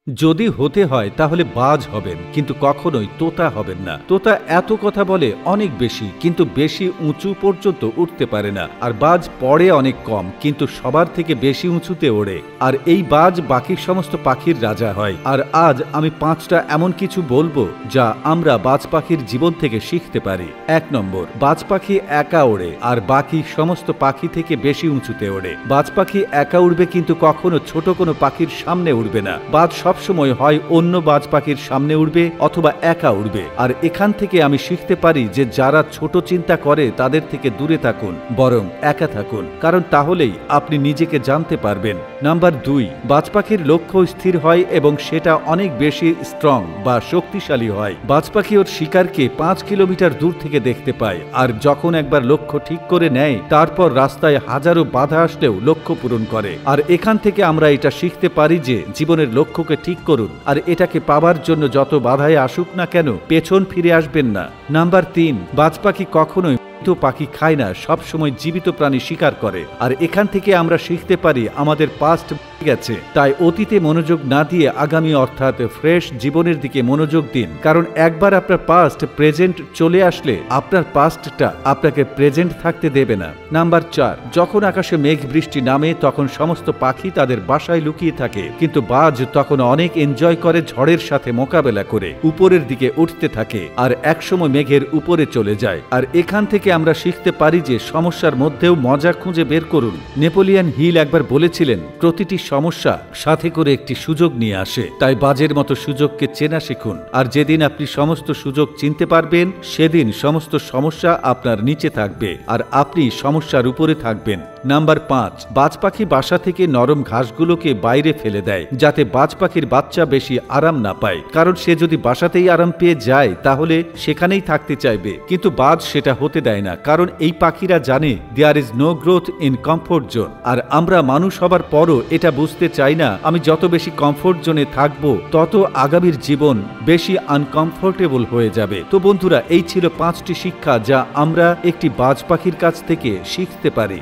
যদি হতে হয় তাহলে বাজ হবেন, কিন্তু কখনোই তোতা হবেন না। তোতা এত কথা বলে অনেক বেশি, কিন্তু বেশি উঁচু পর্যন্ত উঠতে পারে না। আর বাজ পড়ে অনেক কম, কিন্তু সবার থেকে বেশি উঁচুতে ওড়ে। আর এই বাজ বাকি সমস্ত পাখির রাজা হয়। আর আজ আমি 5টা এমন কিছু বলবো যা আমরা বাজ পাখির জীবন থেকে শিখতে পারি। 1 নম্বর, বাজ পাখি একা ওড়ে আর বাকি সমস্ত পাখি থেকে বেশি উঁচুতে ওড়ে। বাজ পাখি একা উড়বে, কিন্তু কখনো ছোট কোনো পাখির সামনে উড়বে না। বাজ সবসময় হয় অন্য বাজ পাখির সামনে উড়বে অথবা একা উড়বে। আর এখান থেকে আমি শিখতে পারি যে যারা ছোট চিন্তা করে তাদের থেকে দূরে থাকুন, বরং একা থাকুন, কারণ তাহলেই আপনি নিজেকে জানতে পারবেন। নাম্বার 2, বাজ পাখির লক্ষ্য স্থির হয় এবং সেটা অনেক বেশি স্ট্রং বা শক্তিশালী হয়। বাজ পাখি ওর শিকারকে 5 কিলোমিটার দূর থেকে দেখতে পায়, আর যখন একবার লক্ষ্য ঠিক করে নেয় তারপর রাস্তায় হাজারো বাধা আসলেও লক্ষ্য পূরণ করে। আর এখান থেকে আমরা এটা শিখতে পারি যে জীবনের লক্ষ্যকে ঠিক করুন, আর এটাকে পাবার জন্য যত বাধাই আসুক না কেন পেছন ফিরে আসবেন না। নাম্বার 3, বাজ পাখি কখনোই পাখি খায় না, সব সময় জীবিত প্রাণী শিকার করে। আর এখান থেকে আমরা শিখতে পারি আমাদের পাস্ট গেছে, তাই অতীতে মনোযোগ না দিয়ে আগামী অর্থাৎ ফ্রেশ জীবনের দিকে মনোযোগ দিন, কারণ একবার আপনার পাস্ট প্রেজেন্ট চলে আসলে আপনার পাস্টটা আপনাকে প্রেজেন্ট থাকতে দেবে না। নাম্বার 4, যখন আকাশে মেঘ বৃষ্টি নামে তখন সমস্ত পাখি তাদের বাসায় লুকিয়ে থাকে, কিন্তু বাজ তখন অনেক এনজয় করে ঝড়ের সাথে মোকাবেলা করে উপরের দিকে উঠতে থাকে আর একসময় মেঘের উপরে চলে যায়। আর এখান থেকে আমরা শিখতে পারি যে সমস্যার মধ্যেও মজা খুঁজে বের করুন। নেপোলিয়ান হিল একবার বলেছিলেন, প্রতিটি সমস্যা সাথে করে একটি সুযোগ নিয়ে আসে, তাই বাজের মতো সুযোগকে চেনা শিখুন। আর যেদিন আপনি সমস্ত সুযোগ চিনতে পারবেন সেদিন সমস্ত সমস্যা আপনার নিচে থাকবে আর আপনি সমস্যার উপরে থাকবেন। নাম্বার 5, বাজ পাখি বাসা থেকে নরম ঘাসগুলোকে বাইরে ফেলে দেয় যাতে বাজ পাখির বাচ্চা বেশি আরাম না পায়, কারণ সে যদি বাসাতেই আরাম পেয়ে যায় তাহলে সেখানেই থাকতে চাইবে, কিন্তু বাজ সেটা হতে দেয় না, কারণ এই পাখিরা জানে there is no growth in comfort zone. আর আমরা মানুষ হবার পরও এটা বুঝতে চাই না আমি যত বেশি কমফোর্ট জোনে থাকবো তত আগামীর জীবন বেশি আনকমফোর্টেবল হয়ে যাবে। তো বন্ধুরা, এই ছিল 5টি শিক্ষা যা আমরা একটি বাজ পাখির কাছ থেকে শিখতে পারি।